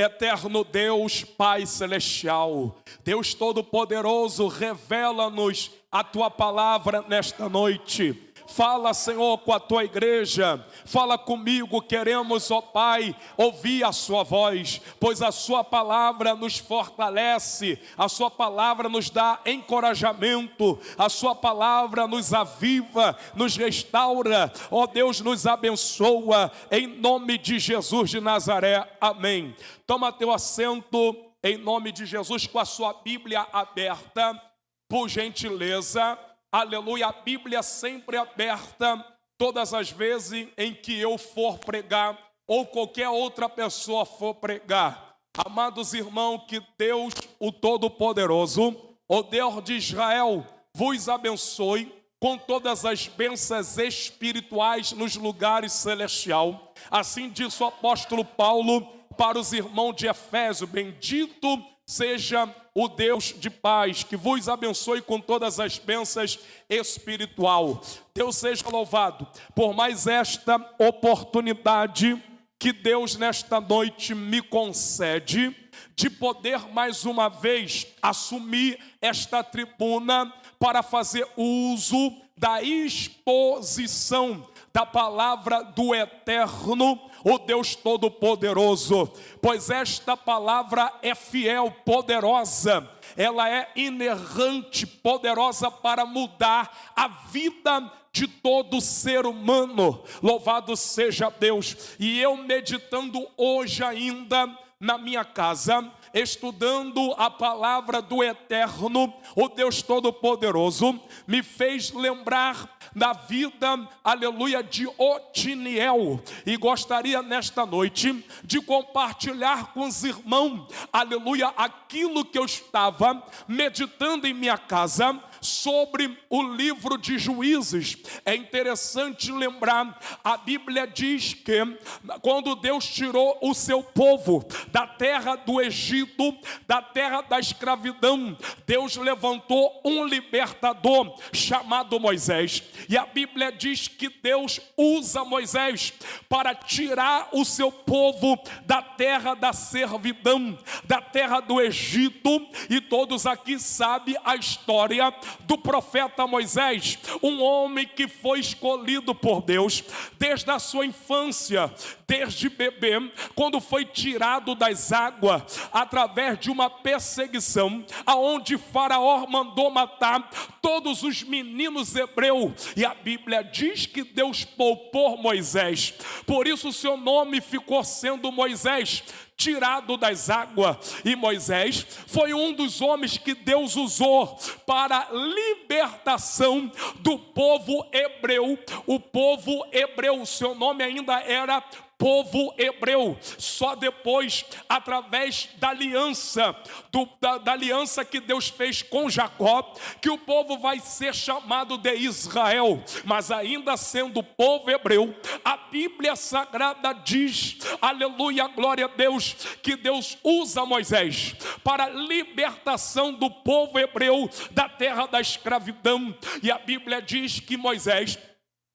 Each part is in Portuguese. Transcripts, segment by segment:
Eterno Deus, Pai Celestial, Deus Todo-Poderoso, revela-nos a Tua palavra nesta noite. Fala, Senhor, com a Tua igreja, fala comigo, queremos, ó Pai, ouvir a Sua voz, pois a Sua palavra nos fortalece, a Sua palavra nos dá encorajamento, a Sua palavra nos aviva, nos restaura, ó Deus, nos abençoa, em nome de Jesus de Nazaré, amém. Toma teu assento, em nome de Jesus, com a sua Bíblia aberta, por gentileza. Aleluia, a Bíblia sempre aberta, todas as vezes em que eu for pregar, ou qualquer outra pessoa for pregar. Amados irmãos, que Deus, o Todo-Poderoso, o Deus de Israel, vos abençoe com todas as bênçãos espirituais nos lugares celestiais. Assim diz o apóstolo Paulo para os irmãos de Efésio: bendito seja o Deus de paz, que vos abençoe com todas as bênçãos espiritual. Deus seja louvado por mais esta oportunidade que Deus nesta noite me concede, de poder mais uma vez assumir esta tribuna para fazer uso da exposição da palavra do Eterno, o Deus Todo-Poderoso, pois esta palavra é fiel, poderosa, ela é inerrante, poderosa para mudar a vida de todo ser humano. Louvado seja Deus. E eu meditando hoje ainda na minha casa, estudando a palavra do Eterno, o Deus Todo-Poderoso, me fez lembrar da vida, aleluia, de Otiniel, e gostaria nesta noite de compartilhar com os irmãos, aleluia, aquilo que eu estava meditando em minha casa sobre o livro de Juízes. É interessante lembrar, a Bíblia diz que quando Deus tirou o seu povo da terra do Egito, da terra da escravidão, Deus levantou um libertador chamado Moisés, e a Bíblia diz que Deus usa Moisés para tirar o seu povo da terra da servidão, da terra do Egito. E todos aqui sabem a história do profeta Moisés, um homem que foi escolhido por Deus desde a sua infância, desde bebê, quando foi tirado das águas através de uma perseguição, aonde Faraó mandou matar todos os meninos hebreus, e a Bíblia diz que Deus poupou Moisés, por isso o seu nome ficou sendo Moisés, tirado das águas. E Moisés foi um dos homens que Deus usou para a libertação do povo hebreu. O povo hebreu, seu nome ainda era povo hebreu, só depois, através da aliança, da aliança que Deus fez com Jacó, que o povo vai ser chamado de Israel. Mas ainda sendo povo hebreu, a Bíblia Sagrada diz, aleluia, glória a Deus, que Deus usa Moisés para a libertação do povo hebreu da terra da escravidão. E a Bíblia diz que Moisés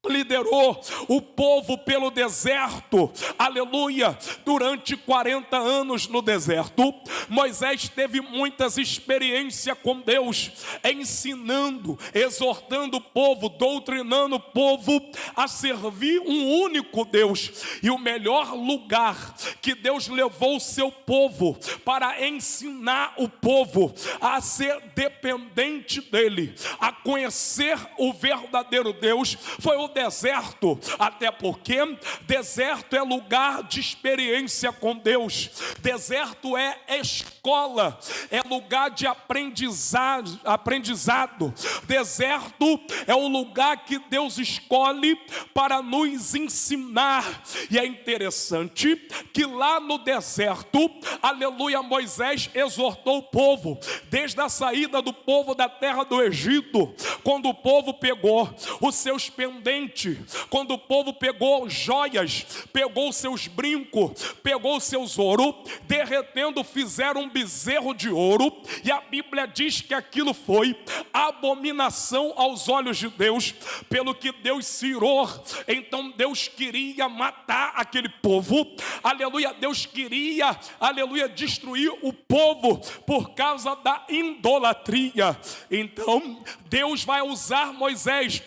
liderou o povo pelo deserto, aleluia, durante 40 anos no deserto. Moisés teve muitas experiências com Deus, ensinando, exortando o povo, doutrinando o povo a servir um único Deus. E o melhor lugar que Deus levou o seu povo para ensinar o povo a ser dependente dele, a conhecer o verdadeiro Deus, foi o deserto. Até porque deserto é lugar de experiência com Deus, deserto é escola, é lugar de aprendizado. Deserto é o lugar que Deus escolhe para nos ensinar. E é interessante que lá no deserto, aleluia, Moisés exortou o povo, desde a saída do povo da terra do Egito, quando o povo pegou os seus pendentes repente, quando o povo pegou joias, pegou seus brincos, pegou seus ouro, derretendo, fizeram um bezerro de ouro, e a Bíblia diz que aquilo foi abominação aos olhos de Deus, pelo que Deus se irou. Então Deus queria matar aquele povo, aleluia, Deus queria, aleluia, destruir o povo por causa da idolatria. Então Deus vai usar Moisés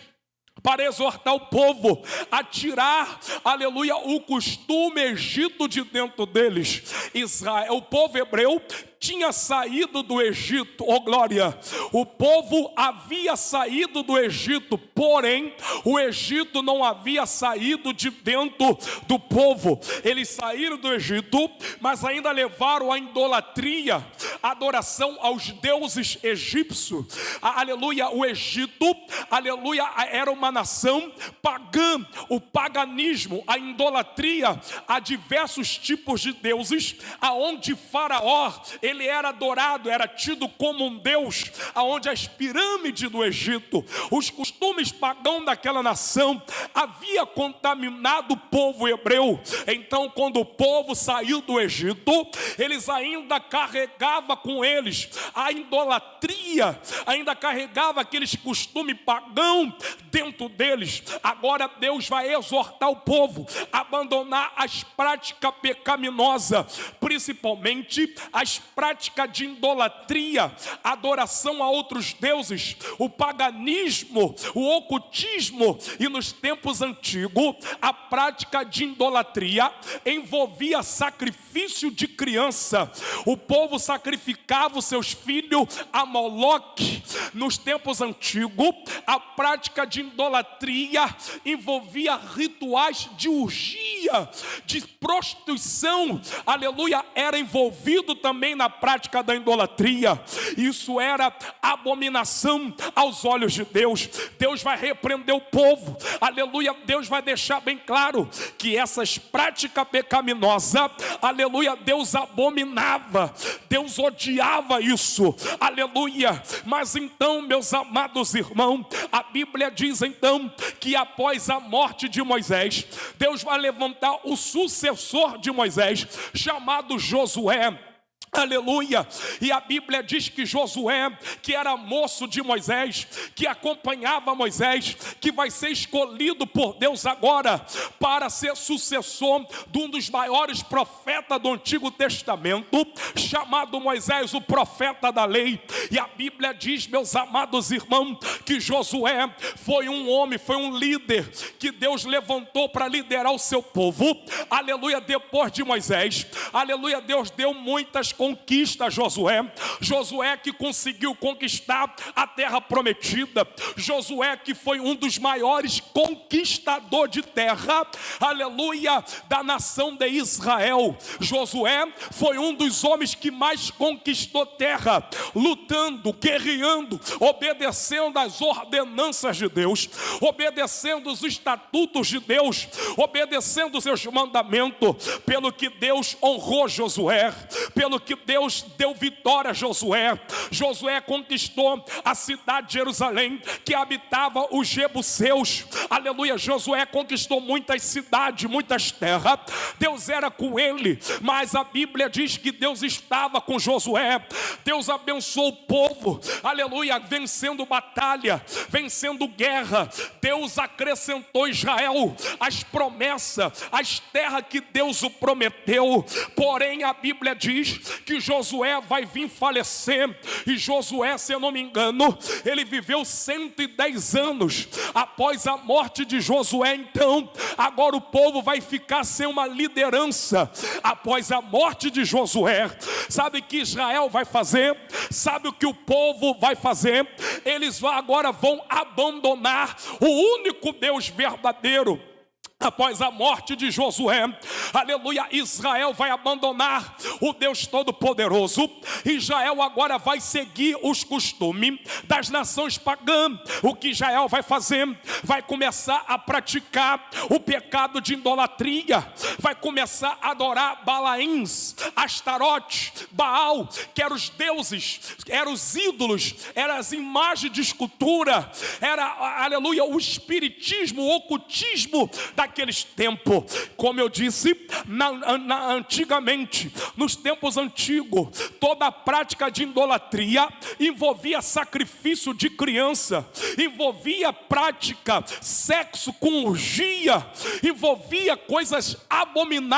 para exortar o povo a tirar, aleluia, o costume egito de dentro deles. Israel, o povo hebreu tinha saído do Egito, oh glória, o povo havia saído do Egito, porém o Egito não havia saído de dentro do povo. Eles saíram do Egito, mas ainda levaram a idolatria, a adoração aos deuses egípcios. Aleluia, o Egito, aleluia, era uma nação pagã, o paganismo, a idolatria a diversos tipos de deuses, aonde Faraó, ele era adorado, era tido como um deus, aonde as pirâmides do Egito, os costumes pagãos daquela nação, havia contaminado o povo hebreu. Então, quando o povo saiu do Egito, eles ainda carregavam com eles a idolatria, ainda carregavam aqueles costumes pagãos dentro deles. Agora Deus vai exortar o povo a abandonar as práticas pecaminosas, principalmente as práticas de idolatria, adoração a outros deuses, o paganismo, o ocultismo. E nos tempos antigos, a prática de idolatria envolvia sacrifício de criança. O povo sacrificava os seus filhos a Moloque. Nos tempos antigos, a prática de idolatria envolvia rituais de orgia, de prostituição, aleluia, era envolvido também na prática da idolatria. Isso era abominação aos olhos de Deus. Deus vai repreender o povo, aleluia, Deus vai deixar bem claro que essas práticas pecaminosas, aleluia, Deus abominava, Deus odiava isso, aleluia. Mas então, meus amados irmãos, a Bíblia diz então que após a morte de Moisés, Deus vai levantar o sucessor de Moisés, chamado Josué. Aleluia, e a Bíblia diz que Josué, que era moço de Moisés, que acompanhava Moisés, que vai ser escolhido por Deus agora para ser sucessor de um dos maiores profetas do Antigo Testamento, chamado Moisés, o profeta da lei. E a Bíblia diz, meus amados irmãos, que Josué foi um homem, foi um líder que Deus levantou para liderar o seu povo. Aleluia, depois de Moisés, aleluia, Deus deu muitas conquista a Josué. Josué que conseguiu conquistar a terra prometida. Josué que foi um dos maiores conquistadores de terra, aleluia, da nação de Israel. Josué foi um dos homens que mais conquistou terra, lutando, guerreando, obedecendo às ordenanças de Deus, obedecendo os estatutos de Deus, obedecendo os seus mandamentos, pelo que Deus honrou Josué, pelo que Deus deu vitória a Josué. Josué conquistou a cidade de Jerusalém, que habitava os jebuseus. Aleluia, Josué conquistou muitas cidades, muitas terras. Deus era com ele, mas a Bíblia diz que Deus estava com Josué. Deus abençoou o povo, aleluia, vencendo batalha, vencendo guerra. Deus acrescentou Israel as promessas, as terras que Deus o prometeu. Porém a Bíblia diz que Josué vai vir falecer. E Josué, se eu não me engano, ele viveu 110 anos. Após a morte de Josué, então, agora o povo vai ficar sem uma liderança. Após a morte de Josué, sabe o que Israel vai fazer? Sabe o que o povo vai fazer? Eles agora vão abandonar o único Deus verdadeiro. Após a morte de Josué, aleluia, Israel vai abandonar o Deus Todo-Poderoso. Israel agora vai seguir os costumes das nações pagãs. O que Israel vai fazer? Vai começar a praticar o pecado de idolatria. Vai começar a adorar Balaíns, Astarote, Baal, que eram os deuses, eram os ídolos, eram as imagens de escultura, era, aleluia, o espiritismo, o ocultismo daqueles tempos. Como eu disse, antigamente, nos tempos antigos, toda a prática de idolatria envolvia sacrifício de criança, envolvia prática, sexo com orgia, envolvia coisas abomináveis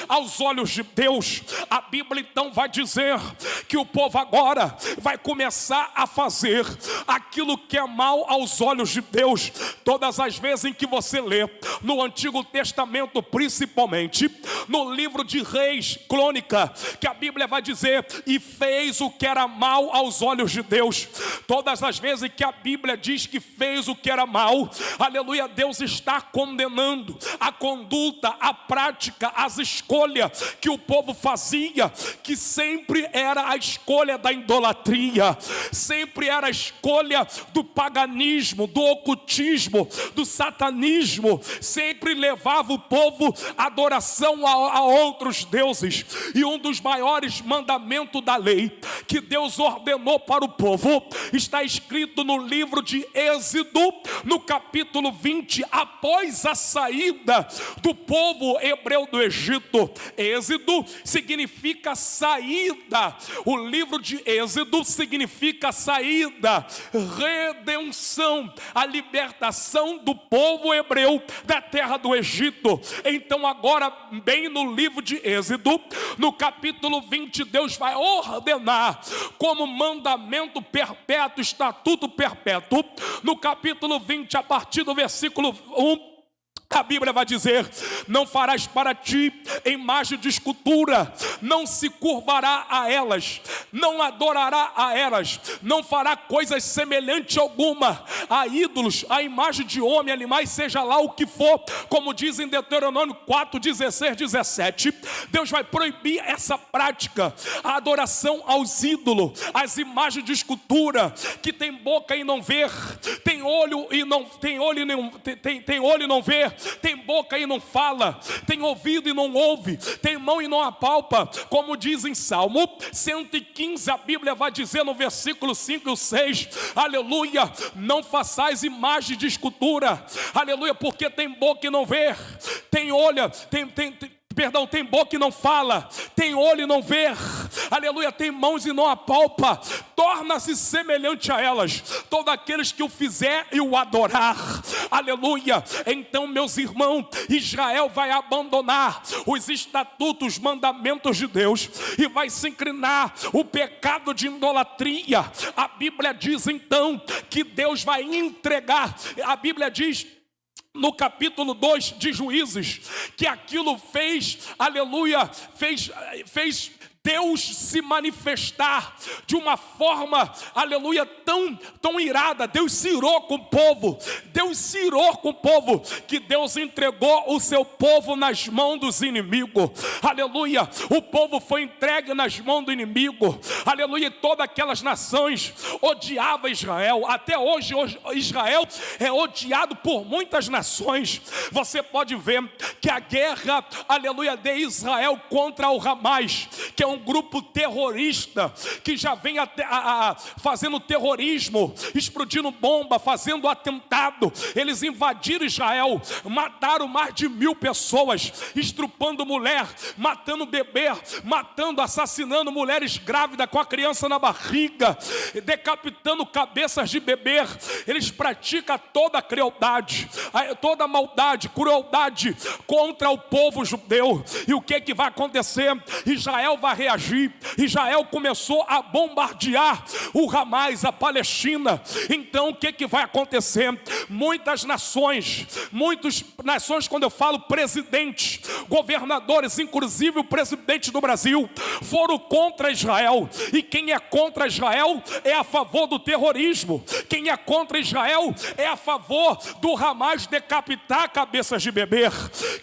aos olhos de Deus. A Bíblia então vai dizer que o povo agora vai começar a fazer aquilo que é mal aos olhos de Deus. Todas as vezes em que você lê no Antigo Testamento, principalmente no livro de Reis, Crônica, que a Bíblia vai dizer: e fez o que era mal aos olhos de Deus. Todas as vezes que a Bíblia diz que fez o que era mal, aleluia, Deus está condenando a conduta, a prática, as escolhas que o povo fazia, que sempre era a escolha da idolatria, sempre era a escolha do paganismo, do ocultismo, do satanismo, sempre levava o povo à adoração a outros deuses. E um dos maiores mandamentos da lei que Deus ordenou para o povo está escrito no livro de Êxodo, no capítulo 20, após a saída do povo hebreu do Egito. Êxodo significa saída. O livro de Êxodo significa saída, redenção, a libertação do povo hebreu da terra do Egito. Então agora, bem no livro de Êxodo, no capítulo 20, Deus vai ordenar como mandamento perpétuo, estatuto perpétuo. No capítulo 20, a partir do versículo 1, a Bíblia vai dizer: não farás para ti imagem de escultura, não se curvará a elas, não adorará a elas, não fará coisas semelhantes alguma a ídolos, a imagem de homem, animais, seja lá o que for. Como diz em Deuteronômio 4, 16, 17, Deus vai proibir essa prática, a adoração aos ídolos, às imagens de escultura, que tem boca e não ver, tem olho e não tem olho e não ver, tem boca e não fala, tem ouvido e não ouve, tem mão e não apalpa. Como diz em Salmo 115, a Bíblia vai dizer no versículo 5 e 6, aleluia, não façais imagem de escultura, aleluia, porque tem boca e não vê, tem olho, tem boca e não fala, tem olho e não vê, aleluia, tem mãos e não apalpa, torna-se semelhante a elas todos aqueles que o fizer e o adorar, aleluia. Então, meus irmãos, Israel vai abandonar os estatutos, os mandamentos de Deus e vai se inclinar o pecado de idolatria. A Bíblia diz então que Deus vai entregar, a Bíblia diz no capítulo 2 de Juízes, que aquilo fez, aleluia, fez Deus se manifestar de uma forma, aleluia, tão irada. Deus se irou com o povo, que Deus entregou o seu povo nas mãos dos inimigos, aleluia. O povo foi entregue nas mãos do inimigo, aleluia. E todas aquelas nações odiavam Israel. Até hoje Israel é odiado por muitas nações. Você pode ver que a guerra, aleluia, de Israel contra o Hamas, que é um grupo terrorista que já vem fazendo terrorismo, explodindo bomba, fazendo atentado. Eles invadiram Israel, mataram mais de 1000 pessoas, estrupando mulher, matando bebê, assassinando mulheres grávidas com a criança na barriga, decapitando cabeças de bebê. Eles praticam toda a crueldade, toda a maldade, crueldade contra o povo judeu. E o que vai acontecer? Israel vai reagir. Israel começou a bombardear o Hamas, a Palestina. Então o que vai acontecer? Muitas nações, quando eu falo presidentes, governadores, inclusive o presidente do Brasil, foram contra Israel. E quem é contra Israel é a favor do terrorismo. Quem é contra Israel é a favor do Hamas decapitar cabeças de bebê.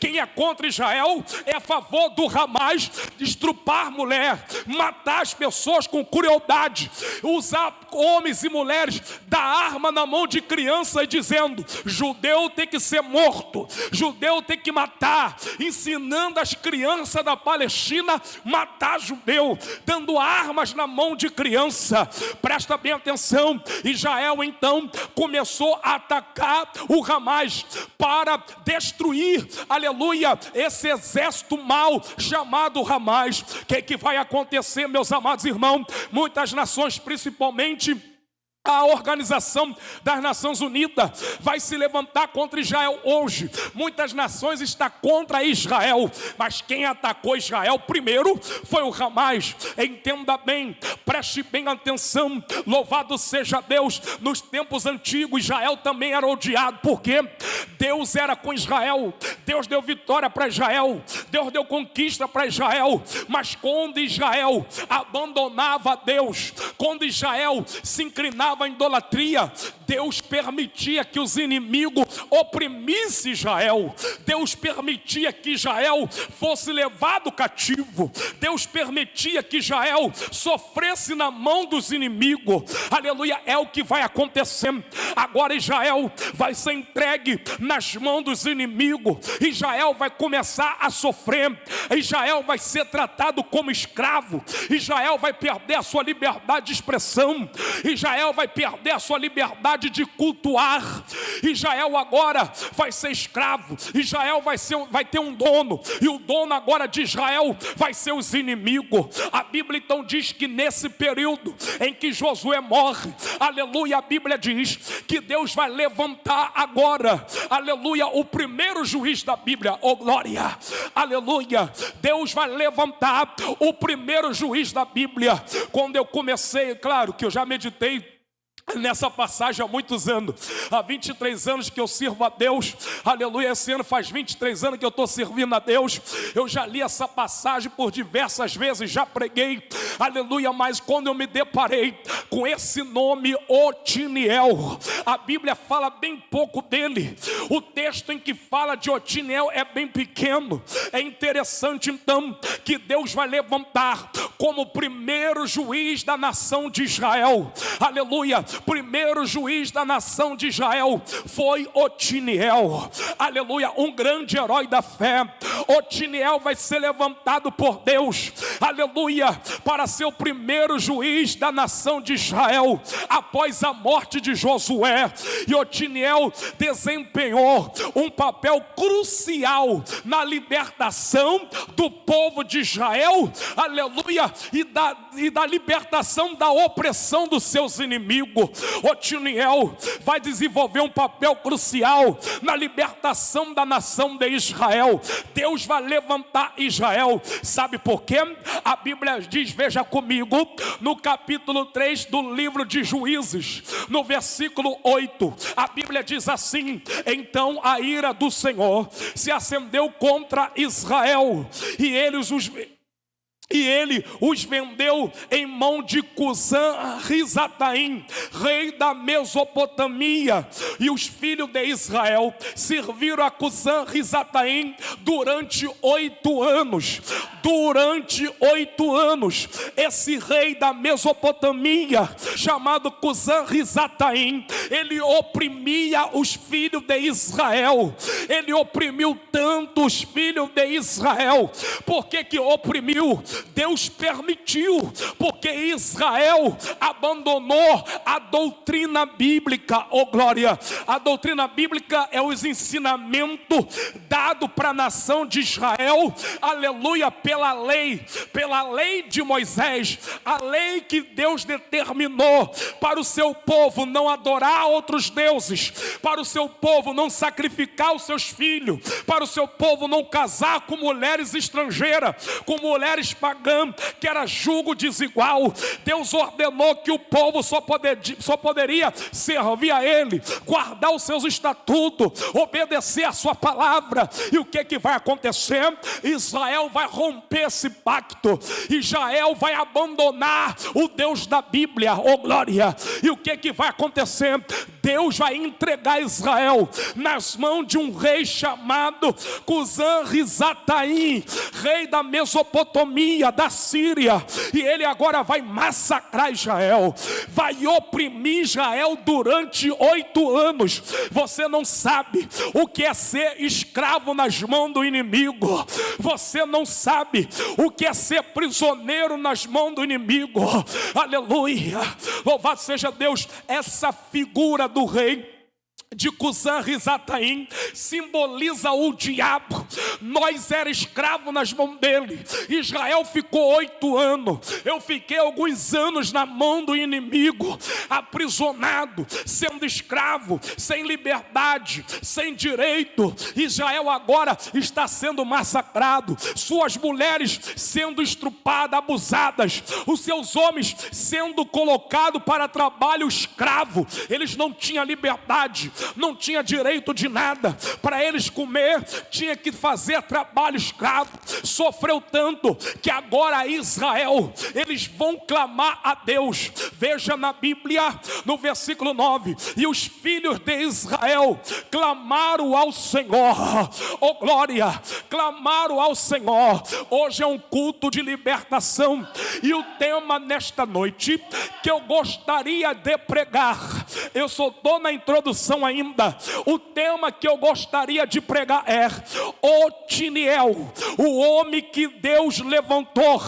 Quem é contra Israel é a favor do Hamas estrupar mulher, matar as pessoas com crueldade, usar homens e mulheres, dar arma na mão de criança e dizendo: judeu tem que ser morto, judeu tem que matar, ensinando as crianças da Palestina matar judeu, dando armas na mão de criança. Presta bem atenção. Israel então começou a atacar o Hamas para destruir, aleluia, esse exército mau chamado Hamas. O que vai acontecer, meus amados irmãos? Muitas nações, principalmente a Organização das Nações Unidas, vai se levantar contra Israel hoje. Muitas nações estão contra Israel, mas quem atacou Israel primeiro foi o Hamas. Entenda bem, preste bem atenção. Louvado seja Deus. Nos tempos antigos, Israel também era odiado, porque Deus era com Israel, Deus deu vitória para Israel, Deus deu conquista para Israel. Mas quando Israel abandonava Deus, quando Israel se inclinava em idolatria, Deus permitia que os inimigos oprimissem Israel. Deus permitia que Israel fosse levado cativo. Deus permitia que Israel sofresse na mão dos inimigos. Aleluia, é o que vai acontecer. Agora Israel vai ser entregue nas mãos dos inimigos. Israel vai começar a sofrer. Israel vai ser tratado como escravo. Israel vai perder a sua liberdade de expressão. Israel vai perder a sua liberdade de cultuar. Israel agora vai ser escravo. Israel vai ter um dono, e o dono agora de Israel vai ser os inimigos. A Bíblia então diz que nesse período em que Josué morre, aleluia, a Bíblia diz que Deus vai levantar agora, aleluia, o primeiro juiz da Bíblia. Oh glória, aleluia, Deus vai levantar o primeiro juiz da Bíblia. Quando eu comecei, claro que eu já meditei nessa passagem há muitos anos, há 23 anos que eu sirvo a Deus, aleluia, esse ano faz 23 anos que eu estou servindo a Deus. Eu já li essa passagem por diversas vezes, já preguei, aleluia, mas quando eu me deparei com esse nome Otiniel, a Bíblia fala bem pouco dele. O texto em que fala de Otiniel é bem pequeno. É interessante então que Deus vai levantar como primeiro juiz da nação de Israel, aleluia, primeiro juiz da nação de Israel foi Otiniel, aleluia, um grande herói da fé. Otiniel vai ser levantado por Deus, aleluia, para ser o primeiro juiz da nação de Israel após a morte de Josué. E Otiniel desempenhou um papel crucial na libertação do povo de Israel, aleluia, e da libertação da opressão dos seus inimigos. Otiniel vai desenvolver um papel crucial na libertação da nação de Israel. Deus vai levantar Israel. Sabe por quê? A Bíblia diz, veja comigo, no capítulo 3 do livro de Juízes, no versículo 8, a Bíblia diz assim: então a ira do Senhor se acendeu contra Israel, e ele os vendeu em mão de Cusã-Risataim, rei da Mesopotâmia. E os filhos de Israel serviram a Cusã-Risataim durante 8 anos. Durante 8 anos, esse rei da Mesopotâmia, chamado Cusã-Risataim, ele oprimia os filhos de Israel. Ele oprimiu tanto os filhos de Israel. Por que oprimiu? Deus permitiu, porque Israel abandonou a doutrina bíblica. Oh glória, a doutrina bíblica é os ensinamentos dados para a nação de Israel, aleluia, pela lei de Moisés, a lei que Deus determinou para o seu povo não adorar outros deuses, para o seu povo não sacrificar os seus filhos, para o seu povo não casar com mulheres estrangeiras, com mulheres pagãs, pagã, que era jugo desigual. Deus ordenou que o povo só poderia servir a Ele, guardar os seus estatutos, obedecer a sua palavra. E o que vai acontecer? Israel vai romper esse pacto. Israel vai abandonar o Deus da Bíblia, oh glória. E o que vai acontecer? Deus vai entregar Israel nas mãos de um rei chamado Cusã-Risataim, rei da Mesopotâmia, da Síria. E ele agora vai massacrar Israel, vai oprimir Israel durante 8 anos. Você não sabe o que é ser escravo nas mãos do inimigo. Você não sabe o que é ser prisioneiro nas mãos do inimigo. Aleluia, louvado seja Deus. Essa figura do rei de Cusã-Risataim simboliza o diabo. Nós era escravo nas mãos dele. Israel ficou 8 anos. Eu fiquei alguns anos na mão do inimigo, aprisionado, sendo escravo, sem liberdade, sem direito. Israel agora está sendo massacrado, suas mulheres sendo estrupadas, abusadas, os seus homens sendo colocados para trabalho escravo. Eles não tinham liberdade, não tinha direito de nada. Para eles comer, tinha que fazer trabalho escravo. Sofreu tanto que agora Israel, eles vão clamar a Deus. Veja na Bíblia, no versículo 9: e os filhos de Israel clamaram ao Senhor. Oh glória, clamaram ao Senhor. Hoje é um culto de libertação, e o tema nesta noite que eu gostaria de pregar, eu só estou na introdução ainda. O tema que eu gostaria de pregar é Otiniel, o homem que Deus levantou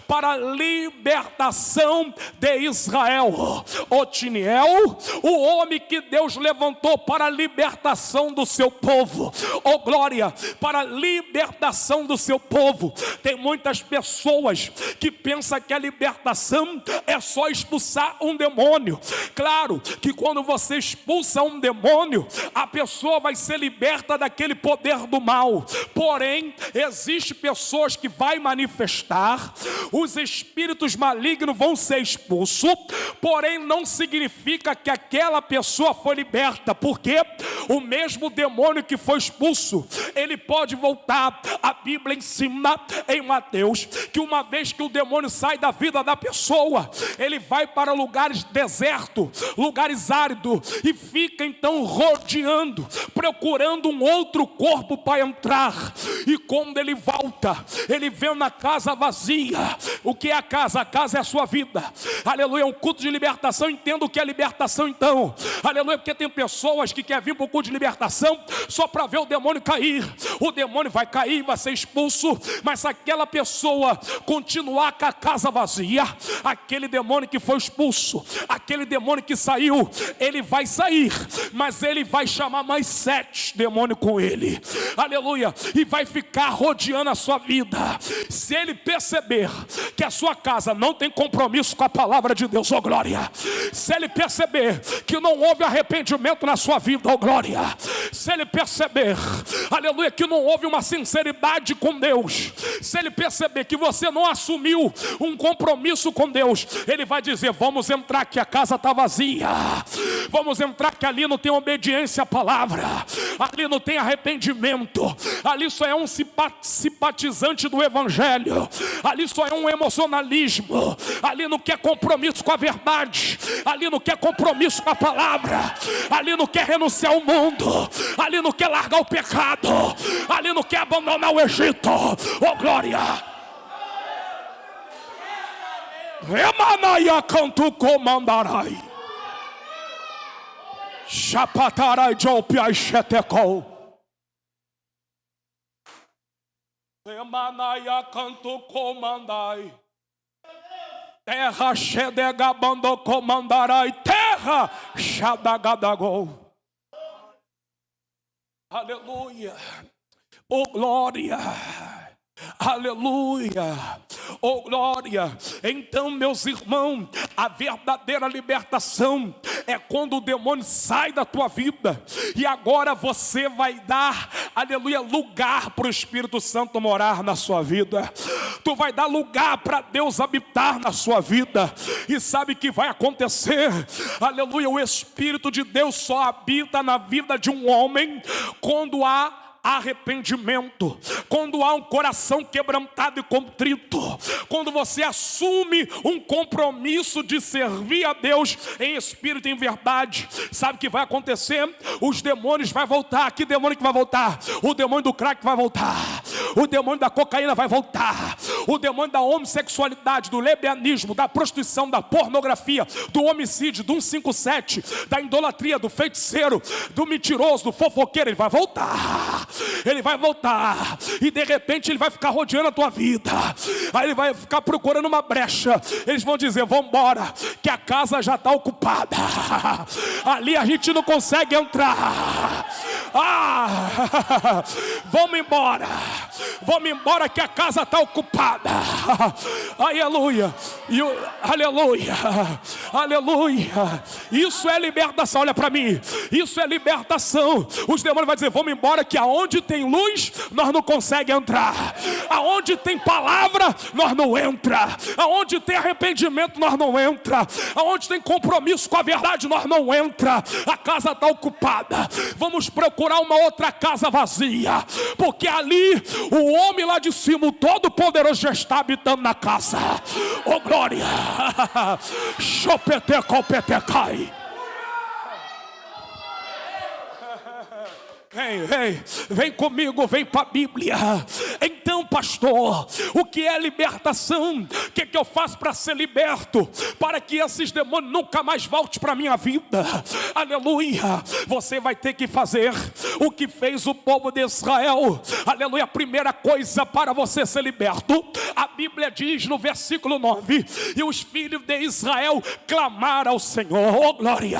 para a libertação de Israel. Otiniel, o homem que Deus levantou para a libertação do seu povo. Oh glória, para a libertação do seu povo. Tem muitas pessoas que pensam que a libertação é só expulsar um demônio. Claro que quando você expulsa um demônio, a pessoa vai ser liberta daquele poder do mal. Porém, existe pessoas que vai manifestar, os espíritos malignos vão ser expulsos, porém não significa que aquela pessoa foi liberta, porque o mesmo demônio que foi expulso, ele pode voltar. A Bíblia ensina em Mateus que uma vez que o demônio sai da vida da pessoa, ele vai para lugares desertos, lugares áridos, e fica então rodeando, procurando um outro corpo para entrar. E quando ele volta, ele vê uma casa vazia. O que é a casa? A casa é a sua vida. Aleluia, é um culto de libertação. Entendo o que é libertação então. Aleluia, porque tem pessoas que querem vir para o culto de libertação só para ver o demônio cair. O demônio vai cair, vai ser expulso, mas se aquela pessoa continuar com a casa vazia, aquele demônio que foi expulso, aquele demônio que saiu, ele vai sair, mas ele vai chamar mais 7 demônios com ele. Aleluia, e vai ficar rodeando a sua vida. Se ele perceber que a sua casa não tem compromisso com a palavra de Deus, oh glória, se ele perceber que não houve arrependimento na sua vida, oh glória, se ele perceber, aleluia, que não houve uma sinceridade com Deus, se ele perceber que você não assumiu um compromisso com Deus, ele vai dizer: vamos entrar que a casa está vazia, vamos entrar que ali não tem obediência à palavra, ali não tem arrependimento, ali só é um simpatizante do evangelho, ali só é um emocionalismo, ali não quer compromisso com a verdade, ali não quer compromisso com a palavra, ali não quer renunciar ao mundo, ali não quer largar o pecado, ali não quer abandonar o Egito. Oh glória, Remanaya cantu comandarai, Chapatarai jopia cheteco, Remanaya cantu comandai, terra chedegabando comandarai, terra chadagadago. Aleluia, oh glória, aleluia, oh glória. Então, meus irmãos, a verdadeira libertação é quando o demônio sai da tua vida. E agora você vai dar, aleluia, lugar para o Espírito Santo morar na sua vida. Tu vai dar lugar para Deus habitar na sua vida. E sabe o que vai acontecer? Aleluia, o Espírito de Deus só habita na vida de um homem quando há arrependimento, quando há um coração quebrantado e contrito, quando você assume um compromisso de servir a Deus em espírito e em verdade. Sabe o que vai acontecer? Os demônios vão voltar. Que demônio que vai voltar? O demônio do crack vai voltar, o demônio da cocaína vai voltar, o demônio da homossexualidade, do lesbianismo, da prostituição, da pornografia, do homicídio, do 157, da idolatria, do feiticeiro, do mentiroso, do fofoqueiro. Ele vai voltar. Ele vai voltar e de repente ele vai ficar rodeando a tua vida. Aí ele vai ficar procurando uma brecha. Eles vão dizer: vamos embora, que a casa já está ocupada. Ali a gente não consegue entrar. Vamos embora. Vamos embora que a casa está ocupada. Aleluia. Aleluia. Aleluia. Isso é libertação. Olha para mim. Isso é libertação. Os demônios vão dizer: vamos embora, que aonde tem luz nós não conseguimos entrar. Aonde tem palavra nós não entra. Aonde tem arrependimento nós não entra. Aonde tem compromisso com a verdade nós não entra. A casa está ocupada. Vamos procurar uma outra casa vazia, porque ali o homem lá de cima, o Todo-Poderoso, já está habitando na casa. Oh glória. Chopetecai. Vem comigo, vem para a Bíblia. Então, pastor, o que é libertação? O que eu faço para ser liberto? Para que esses demônios nunca mais voltem para a minha vida. Aleluia. Você vai ter que fazer o que fez o povo de Israel. Aleluia. A primeira coisa para você ser liberto, a Bíblia diz no versículo 9: e os filhos de Israel clamaram ao Senhor. Oh glória.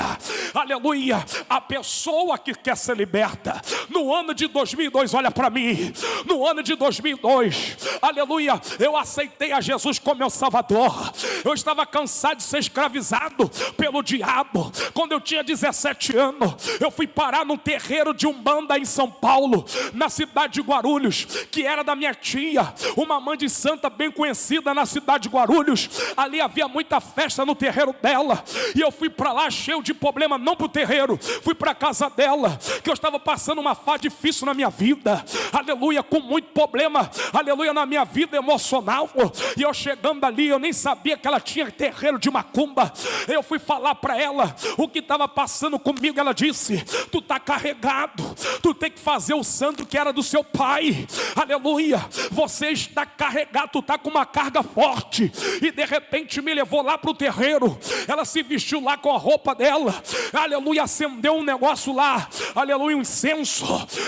Aleluia. A pessoa que quer ser liberta no ano de 2002, olha para mim, no ano de 2002, aleluia, eu aceitei a Jesus como meu Salvador. Eu estava cansado de ser escravizado pelo diabo. Quando eu tinha 17 anos, eu fui parar num terreiro de Umbanda em São Paulo, na cidade de Guarulhos, que era da minha tia, uma mãe de santa bem conhecida na cidade de Guarulhos. Ali havia muita festa no terreiro dela, e eu fui para lá cheio de problema, não para o terreiro, fui para a casa dela, que eu estava passando uma fase difícil na minha vida, aleluia, com muito problema, aleluia, na minha vida emocional. E eu chegando ali, eu nem sabia que ela tinha terreiro de macumba. Eu fui falar para ela o que estava passando comigo. Ela disse: tu está carregado, tu tem que fazer o santo que era do seu pai. Aleluia, você está carregado, tu está com uma carga forte. E de repente me levou lá para o terreiro. Ela se vestiu lá com a roupa dela, aleluia, acendeu um negócio lá, aleluia, um incenso,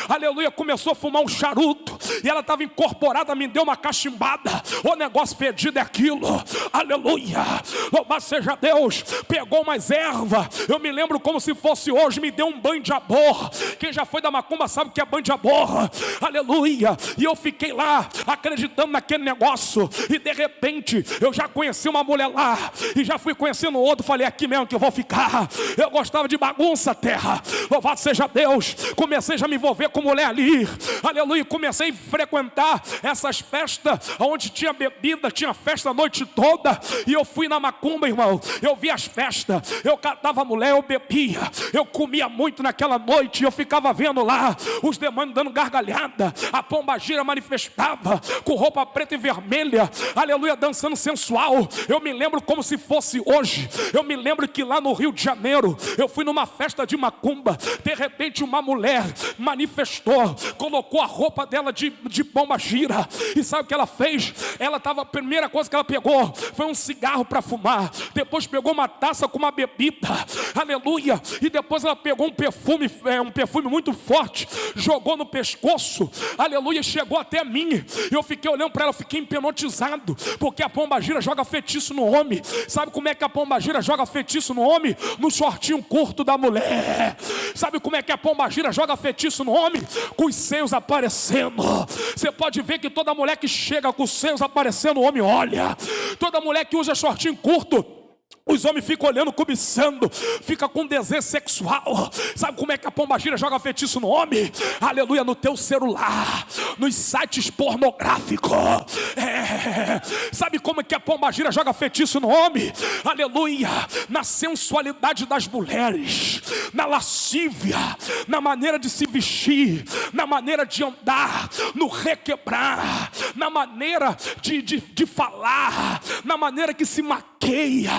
aleluia, começou a fumar um charuto, e ela estava incorporada, me deu uma cachimbada. O negócio fedido é aquilo, aleluia, louvado seja Deus. Pegou mais erva, eu me lembro como se fosse hoje, me deu um banho de abor. Quem já foi da macumba sabe o que é banho de abor, aleluia. E eu fiquei lá acreditando naquele negócio, e de repente eu já conheci uma mulher lá, e já fui conhecendo outro. Falei: aqui mesmo que eu vou ficar. Eu gostava de bagunça, terra, louvado seja Deus. Comecei já a me envolver com mulher ali, aleluia. Comecei a frequentar essas festas onde tinha bebida, tinha festa a noite toda. E eu fui na macumba, irmão, eu vi as festas, eu catava mulher, eu bebia, eu comia muito naquela noite. Eu ficava vendo lá os demônios dando gargalhada. A pombagira manifestava com roupa preta e vermelha, aleluia, dançando sensual. Eu me lembro como se fosse hoje. Eu me lembro que lá no Rio de Janeiro eu fui numa festa de macumba. De repente uma mulher manifestou, colocou a roupa dela de pombagira. E sabe o que ela fez? Ela estava, a primeira coisa que ela pegou foi um cigarro para fumar. Depois pegou uma taça com uma bebida, aleluia. E depois ela pegou um perfume muito forte, jogou no pescoço, aleluia, chegou até mim. Eu fiquei olhando para ela, fiquei hipnotizado, porque a pombagira joga feitiço no homem. Sabe como é que a pombagira joga feitiço no homem? No shortinho curto da mulher. Sabe como é que a pombagira joga feitiço no homem? Com os seios aparecendo. Você pode ver que toda mulher que chega com os seios aparecendo, o homem olha. Toda mulher que usa shortinho curto, Os homens ficam olhando, cobiçando, fica com desejo sexual. Sabe como é que a pombagira joga feitiço no homem? Aleluia, no teu celular, nos sites pornográficos. Sabe como é que a pombagira joga feitiço no homem? Aleluia, na sensualidade das mulheres, na lascívia, na maneira de se vestir, na maneira de andar, no requebrar, na maneira de falar, na maneira que se maqueia,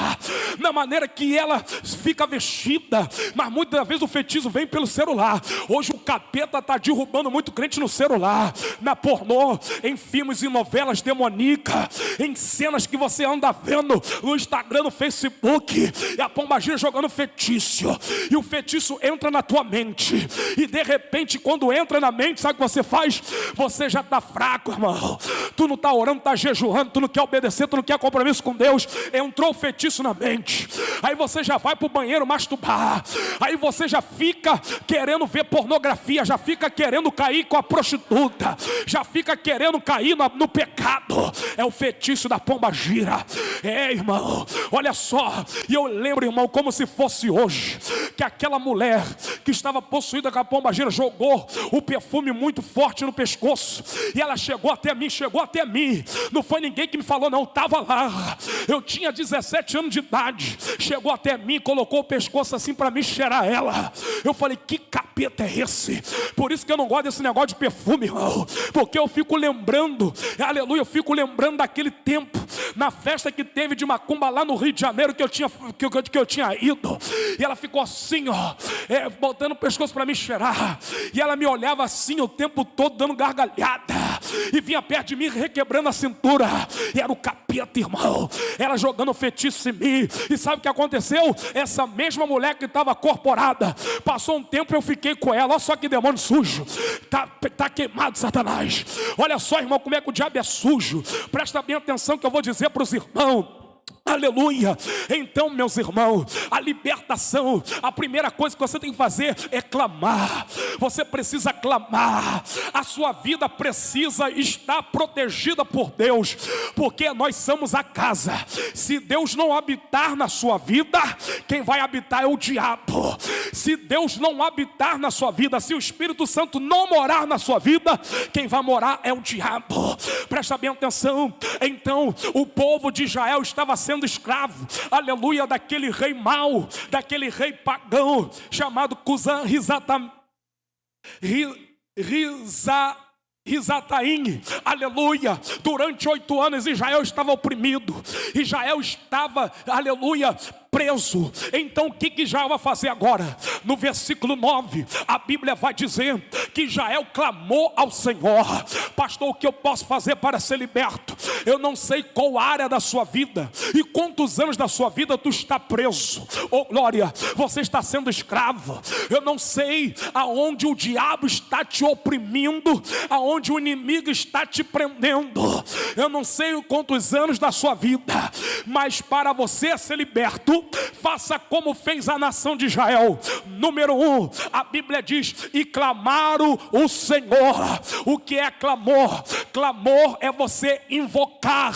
na maneira que ela fica vestida. Mas muitas vezes o feitiço vem pelo celular. Hoje o capeta está derrubando muito crente no celular, na pornô, em filmes e novelas demoníacas, em cenas que você anda vendo no Instagram, no Facebook, e a pombagira jogando feitiço, e o feitiço entra na tua mente, e de repente quando entra na mente, sabe o que você faz? Você já está fraco, irmão. Tu não está orando, está jejuando, tu não quer obedecer, tu não quer compromisso com Deus. Entrou o feitiço na mente, aí você já vai para o banheiro masturbar, aí você já fica querendo ver pornografia, já fica querendo cair com a prostituta, já fica querendo cair no pecado. É o feitiço da pombagira. Irmão, olha só, e eu lembro, irmão, como se fosse hoje, que aquela mulher que estava possuída com a pombagira jogou o perfume muito forte no pescoço, e ela chegou até mim, não foi ninguém que me falou não, estava lá, eu tinha 17 anos de idade, chegou até mim, colocou o pescoço assim para me cheirar ela. Eu falei, que capeta é esse? Por isso que eu não gosto desse negócio de perfume, irmão, porque eu fico lembrando, aleluia, eu fico lembrando daquele tempo, na festa que teve de macumba lá no Rio de Janeiro, que eu tinha ido, e ela ficou assim, botando o pescoço para me cheirar, e ela me olhava assim o tempo todo, dando gargalhada, e vinha perto de mim, requebrando a cintura, e era o capeta, irmão, ela jogando feitiço em mim. E sabe o que aconteceu? Essa mesma mulher que estava corporada, passou um tempo, eu fiquei com ela. Olha só que demônio sujo, tá queimado, Satanás. Olha só, irmão, como é que o diabo é sujo. Presta bem atenção que eu vou dizer para os irmãos. Aleluia. Então, meus irmãos, a libertação, a primeira coisa que você tem que fazer é clamar. Você precisa clamar. A sua vida precisa estar protegida por Deus, porque nós somos a casa. Se Deus não habitar na sua vida, quem vai habitar é o diabo. Se Deus não habitar na sua vida, se o Espírito Santo não morar na sua vida, quem vai morar é o diabo. Presta bem atenção. Então, o povo de Israel estava sendo escravo, aleluia, daquele rei mau, daquele rei pagão, chamado Cusã Risataim, aleluia. Durante 8 anos Israel estava oprimido, Israel estava, aleluia, preso. Então o que Israel vai fazer agora? No versículo 9, a Bíblia vai dizer que Israel clamou ao Senhor. Pastor, o que eu posso fazer para ser liberto? Eu não sei qual área da sua vida e quantos anos da sua vida tu está preso. Oh glória, você está sendo escravo. Eu não sei aonde o diabo está te oprimindo, aonde o inimigo está te prendendo. Eu não sei quantos anos da sua vida, mas para você ser liberto, faça como fez a nação de Israel. Número 1, a Bíblia diz: e clamaram o Senhor. O que é clamor? Clamor é você invocar,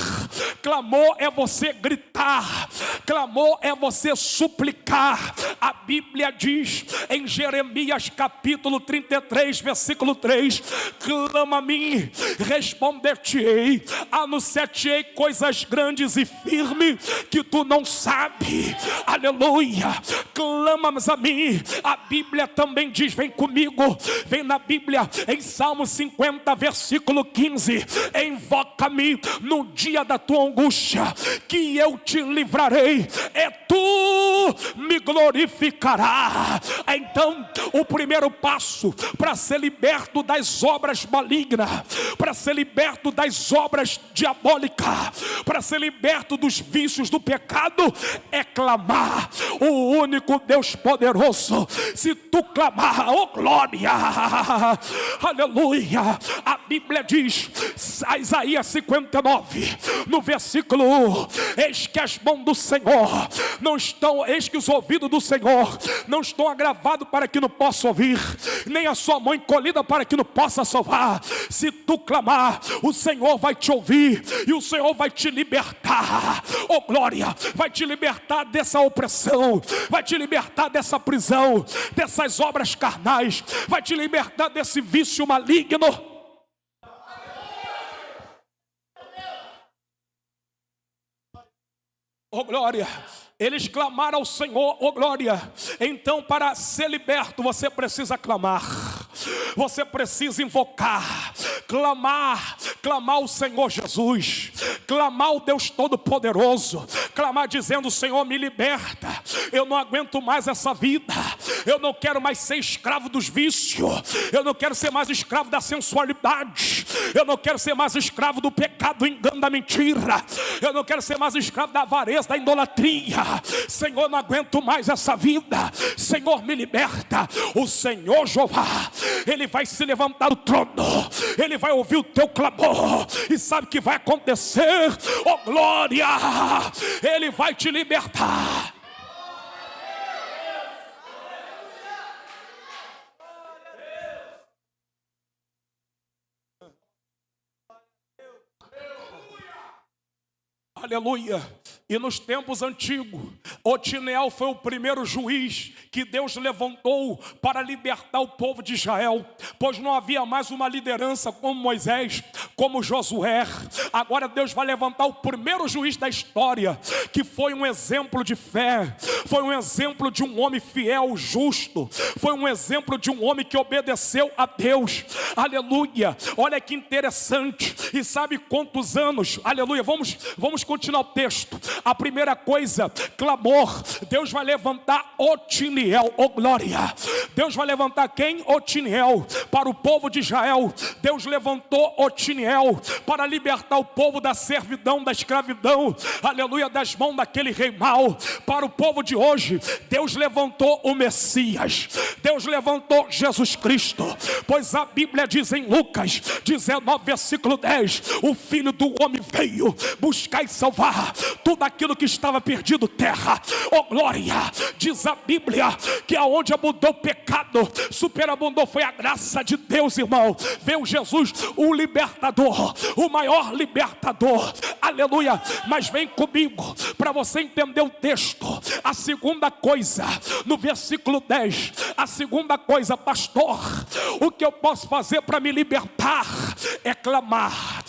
clamor é você gritar, clamor é você suplicar. A Bíblia diz em Jeremias capítulo 33, versículo 3: clama a mim, responder-te-ei, anunciar-te-ei coisas grandes e firmes que tu não sabes. Aleluia, clamas a mim. A Bíblia também diz, vem comigo, vem na Bíblia, em Salmo 50, versículo 15: invoca-me no dia da tua angústia, que eu te livrarei, e tu me glorificarás. Então, o primeiro passo para ser liberto das obras malignas, para ser liberto das obras diabólicas, para ser liberto dos vícios do pecado, é clamar o único Deus poderoso. Se tu clamar, oh glória, aleluia. A Bíblia diz, Isaías 59, no versículo 1: eis que as mãos do Senhor não estão eis que os ouvidos do Senhor não estão agravados para que não possa ouvir, nem a sua mão encolhida para que não possa salvar. Se tu clamar, o Senhor vai te ouvir e o Senhor vai te libertar. Oh glória, vai te libertar dessa opressão, vai te libertar dessa prisão, dessas obras carnais, vai te libertar desse vício maligno. Oh glória, eles clamaram ao Senhor, oh glória. Então para ser liberto você precisa clamar, você precisa invocar, clamar ao Senhor Jesus, clamar ao Deus Todo-Poderoso, clamar dizendo: Senhor, me liberta, eu não aguento mais essa vida, eu não quero mais ser escravo dos vícios, eu não quero ser mais escravo da sensualidade, eu não quero ser mais escravo do pecado, do engano, da mentira, eu não quero ser mais escravo da avareza, da idolatria. Senhor, não aguento mais essa vida, Senhor, me liberta. O Senhor Jeová, Ele vai se levantar do trono, Ele vai ouvir o teu clamor, e sabe o que vai acontecer? Oh glória, Ele vai te libertar. Aleluia. E nos tempos antigos, Otiniel foi o primeiro juiz que Deus levantou para libertar o povo de Israel, pois não havia mais uma liderança como Moisés, como Josué. Agora Deus vai levantar o primeiro juiz da história, que foi um exemplo de fé, foi um exemplo de um homem fiel, justo, foi um exemplo de um homem que obedeceu a Deus. Aleluia. Olha que interessante. E sabe quantos anos? Aleluia. Vamos continuar o texto. A primeira coisa, clamor. Deus vai levantar Otiniel, oh glória. Deus vai levantar quem? Otiniel. Para o povo de Israel, Deus levantou Otiniel para libertar o povo da servidão, da escravidão, aleluia, das mãos daquele rei mau. Para o povo de hoje, Deus levantou o Messias, Deus levantou Jesus Cristo, pois a Bíblia diz em Lucas 19, versículo 10, o Filho do Homem veio buscar e salvar tudo aquilo que estava perdido, terra. Oh glória, diz a Bíblia que aonde abundou o pecado, superabundou foi a graça de Deus, irmão. Veio Jesus, o libertador, o maior libertador, aleluia. Mas vem comigo para você entender o texto. A segunda coisa, no versículo 10, a segunda coisa, pastor, o que eu posso fazer para me libertar? É clamar,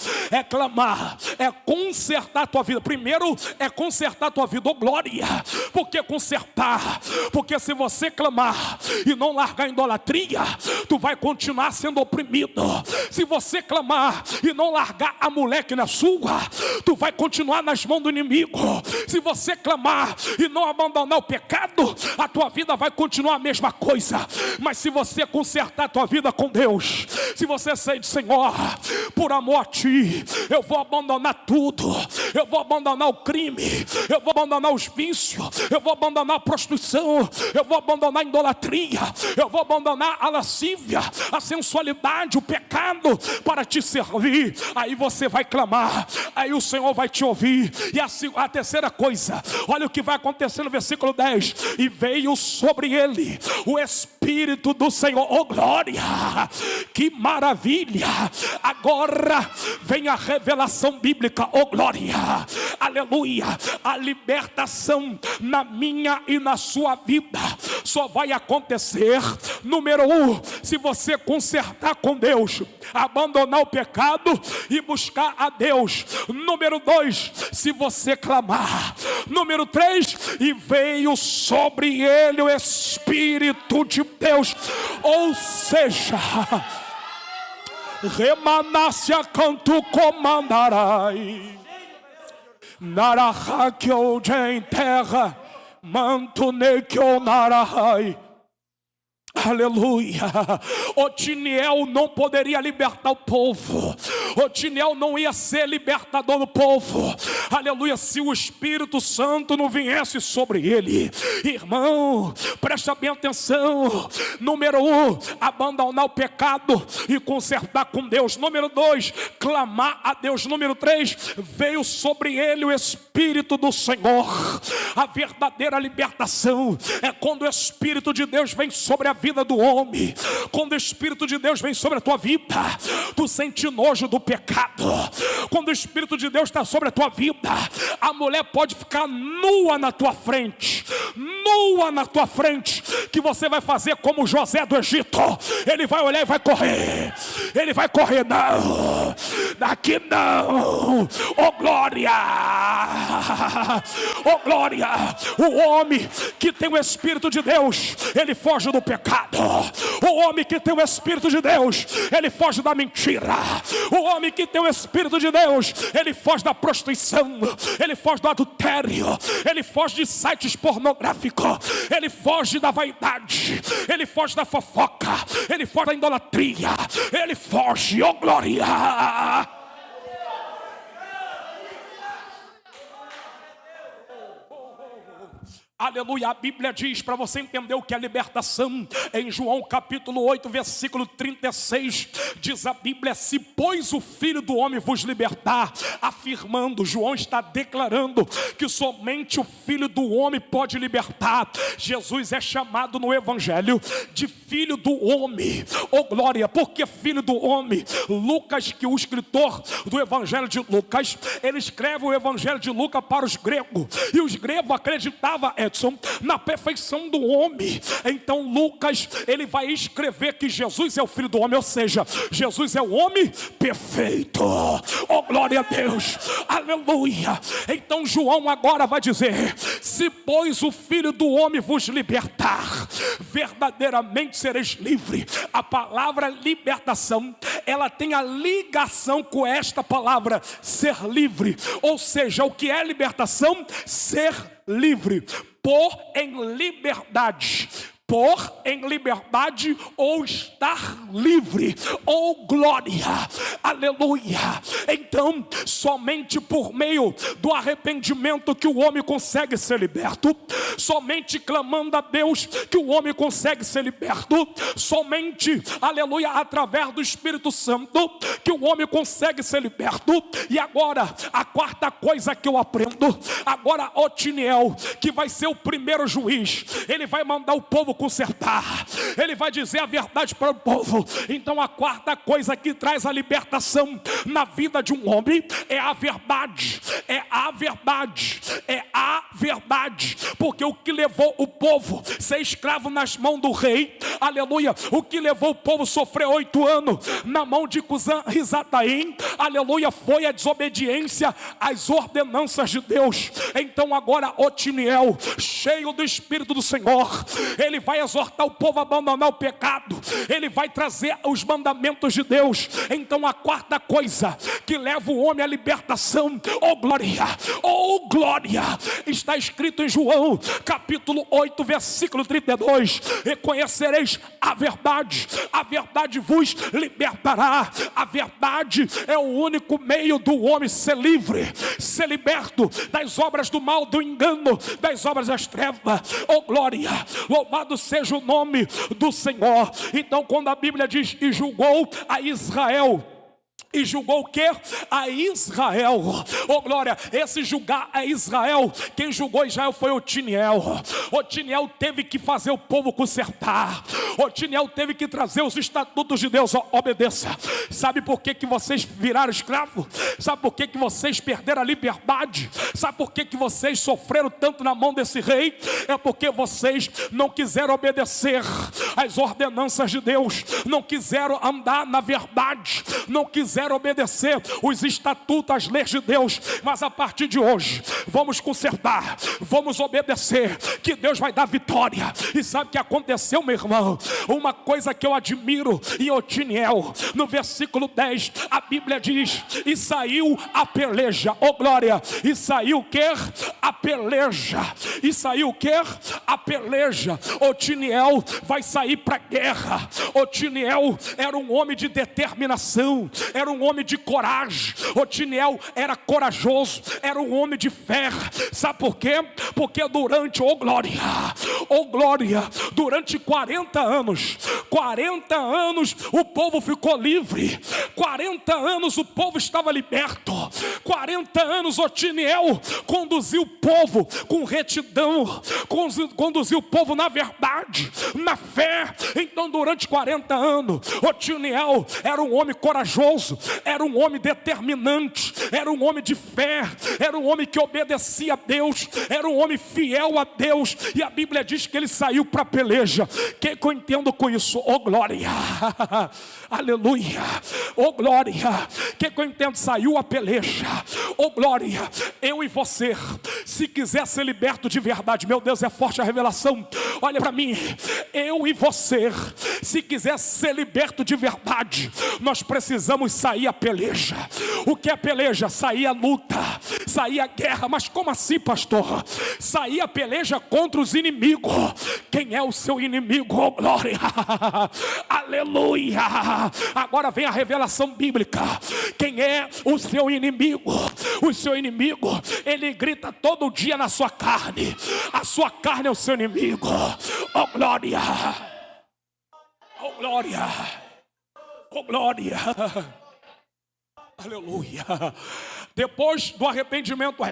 é consertar a tua vida. Primeiro é consertar a tua vida, oh glória. Por que consertar? Porque se você clamar e não largar a idolatria, tu vai continuar sendo oprimido. Se você clamar e não largar a mulher que não é sua, tu vai continuar nas mãos do inimigo. Se você clamar e não abandonar o pecado, a tua vida vai continuar a mesma coisa. Mas se você consertar a tua vida com Deus, se você sair de Senhor, por amor a ti, eu vou abandonar tudo, eu vou abandonar o crime, eu vou abandonar os vícios, eu vou abandonar a prostituição, eu vou abandonar a idolatria, eu vou abandonar a lascívia, a sensualidade, o pecado, para te servir. Aí você vai clamar, aí o Senhor vai te ouvir. E a terceira coisa, olha o que vai acontecer no versículo 10: e veio sobre ele o Espírito do Senhor. Oh glória, que maravilha. Agora vem a revelação bíblica, oh glória, aleluia. A libertação na minha e na sua vida só vai acontecer, número 1, se você consertar com Deus, abandonar o pecado e buscar a Deus. Número 2, se você clamar. Número 3, e veio sobre ele o Espírito de Deus. Ou seja, remanácia canto comandarai, naraha que eu em terra, manto ne que eu narahai. Aleluia. Otiniel não poderia libertar o povo. Otiniel não ia ser libertador do povo. Aleluia, se o Espírito Santo não viesse sobre ele. Irmão, presta bem atenção. Número 1, abandonar o pecado e consertar com Deus. Número 2, clamar a Deus. Número 3, veio sobre ele o Espírito do Senhor. A verdadeira libertação é quando o Espírito de Deus vem sobre a vida do homem. Quando o Espírito de Deus vem sobre a tua vida, tu sente nojo do pecado. Quando o Espírito de Deus está sobre a tua vida, a mulher pode ficar nua na tua frente. Nua na tua frente, que você vai fazer como José do Egito. Ele vai olhar e vai correr. Ele vai correr, não, daqui não. Oh glória, oh glória. O homem que tem o Espírito de Deus, ele foge do pecado. O homem que tem o Espírito de Deus, ele foge da mentira. O homem que tem o Espírito de Deus, ele foge da prostituição, ele foge do adultério, ele foge de sites pornográficos, ele foge da vaidade, ele foge da fofoca, ele foge da idolatria, ele foge, oh glória. Aleluia, a Bíblia diz, para você entender o que é libertação, em João capítulo 8, versículo 36, diz a Bíblia: se pois o Filho do Homem vos libertar, afirmando, João está declarando que somente o Filho do Homem pode libertar. Jesus é chamado no Evangelho de Filho do Homem, oh glória. Por que Filho do Homem? Lucas, que o escritor do Evangelho de Lucas, ele escreve o Evangelho de Lucas para os gregos, e os gregos acreditavam, Edson, na perfeição do homem. Então Lucas, ele vai escrever que Jesus é o Filho do Homem, ou seja, Jesus é o homem perfeito. Oh glória a Deus, aleluia. Então João agora vai dizer: se pois o Filho do Homem vos libertar, verdadeiramente sereis livre. A palavra libertação, ela tem a ligação com esta palavra ser livre. Ou seja, o que é libertação? Ser livre, pôr em liberdade. Pôr em liberdade ou estar livre, ou glória, aleluia. Então, somente por meio do arrependimento que o homem consegue ser liberto, somente clamando a Deus que o homem consegue ser liberto, somente, aleluia, através do Espírito Santo que o homem consegue ser liberto. E agora, a quarta coisa que eu aprendo, agora Otiniel, que vai ser o primeiro juiz, ele vai mandar o povo consertar, ele vai dizer a verdade para o povo. Então a quarta coisa que traz a libertação na vida de um homem é a verdade, é a verdade, é a verdade. Porque o que levou o povo a ser escravo nas mãos do rei, aleluia, o que levou o povo a sofrer 8 anos na mão de Cusã-Risataim, aleluia, foi a desobediência às ordenanças de Deus. Então agora Otiniel, cheio do Espírito do Senhor, ele vai exortar o povo a abandonar o pecado, ele vai trazer os mandamentos de Deus. Então a quarta coisa que leva o homem à libertação, oh glória, está escrito em João capítulo 8, versículo 32: e conhecereis a verdade vos libertará. A verdade é o único meio do homem ser livre, ser liberto das obras do mal, do engano, das obras das trevas. Oh glória, louvado seja o nome do Senhor. Então quando a Bíblia diz e julgou a Israel, e julgou o que? A Israel. Oh glória, esse julgar a Israel, quem julgou Israel foi Otiniel. Otiniel teve que fazer o povo consertar. Otiniel teve que trazer os estatutos de Deus. Obedeça. Sabe por que vocês viraram escravo? Sabe por que vocês perderam a liberdade? Sabe por que vocês sofreram tanto na mão desse rei? É porque vocês não quiseram obedecer às ordenanças de Deus, não quiseram andar na verdade, não quiseram obedecer os estatutos, as leis de Deus. Mas a partir de hoje, vamos consertar, vamos obedecer, que Deus vai dar vitória. E sabe o que aconteceu, meu irmão? Uma coisa que eu admiro em Otiniel, no versículo 10, a Bíblia diz: e saiu a peleja, oh glória, e saiu o que? a peleja. E saiu o quê? A peleja. Otiniel vai sair para a guerra. Otiniel era um homem de determinação, era um homem de coragem. Otiniel era corajoso, era um homem de fé. Sabe por quê? Porque durante, durante 40 anos, o povo ficou livre. 40 anos o povo estava liberto. 40 anos Otiniel conduziu o povo com retidão, conduziu o povo na verdade, na fé. Então durante 40 anos Otiniel era um homem corajoso, era um homem determinante, era um homem de fé, era um homem que obedecia a Deus, era um homem fiel a Deus. E a Bíblia diz que ele saiu para a peleja. O que eu entendo com isso? Oh glória, aleluia, oh glória. O que eu entendo? Saiu a peleja. Oh glória, eu e você, se quiser ser liberto de verdade, meu Deus, é forte a revelação. Olha para mim, eu e você, se quiser ser liberto de verdade, nós precisamos sair a peleja. O que é peleja? Sair a luta, sair a guerra. Mas como assim, pastor? Sair a peleja contra os inimigos. Quem é o seu inimigo? Oh glória, aleluia. Agora vem a revelação bíblica. Quem é o seu inimigo? O seu inimigo, ele grita todo dia na sua carne. A sua carne é o seu inimigo. Oh glória, oh glória, oh glória, aleluia. Depois do arrependimento,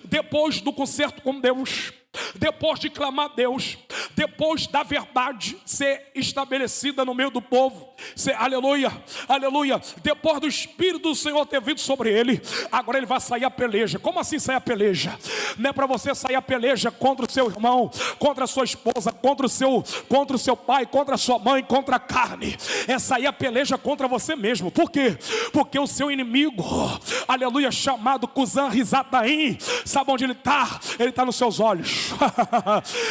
depois do concerto com Deus, depois de clamar a Deus, depois da verdade ser estabelecida no meio do povo, aleluia, aleluia, depois do Espírito do Senhor ter vindo sobre ele, agora ele vai sair a peleja. Como assim sair a peleja? Não é para você sair a peleja contra o seu irmão, contra a sua esposa, contra o seu pai, contra a sua mãe, contra a carne. É sair a peleja contra você mesmo. Por quê? Porque o seu inimigo, aleluia, chamado Cusã Risataim, sabe onde ele está? Ele está nos seus olhos.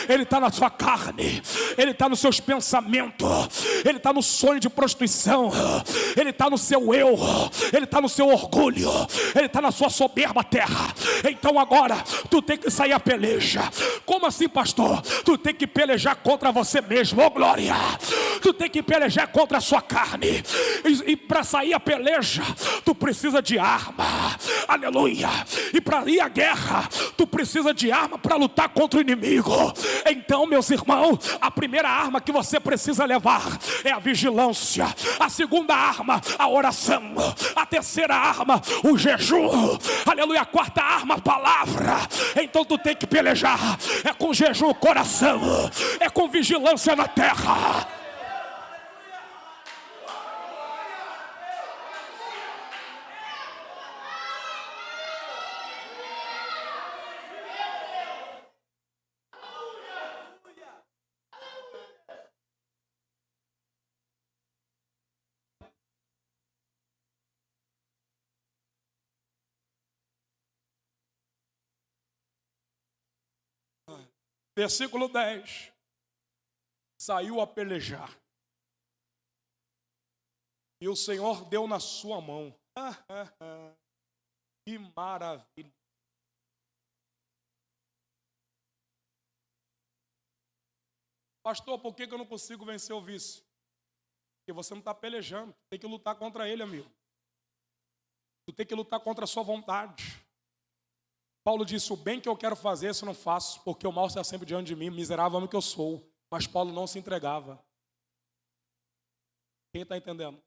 Ele está na sua carne, ele está nos seus pensamentos, ele está no sonho de prostituição, ele está no seu eu, ele está no seu orgulho, ele está na sua soberba terra. Então agora tu tem que sair a peleja. Como assim, pastor? Tu tem que pelejar contra você mesmo. Oh glória, tu tem que pelejar contra a sua carne. E para sair a peleja tu precisa de arma, aleluia. E para ir à guerra tu precisa de arma para lutar contra o inimigo. Então, meus irmãos, a primeira arma que você precisa levar é a vigilância. A segunda arma, a oração. A terceira arma, o jejum. Aleluia. A quarta arma, a palavra. Então tu tem que pelejar. É com jejum o coração, é com vigilância na terra. Versículo 10. Saiu a pelejar, e o Senhor deu na sua mão. Que maravilha. Pastor, por que eu não consigo vencer o vício? Porque você não está pelejando. Tem que lutar contra ele, amigo. Tu tem que lutar contra a sua vontade. Paulo disse: o bem que eu quero fazer, isso eu não faço, porque o mal está sempre diante de mim, miserável homem que eu sou. Mas Paulo não se entregava. Quem está entendendo?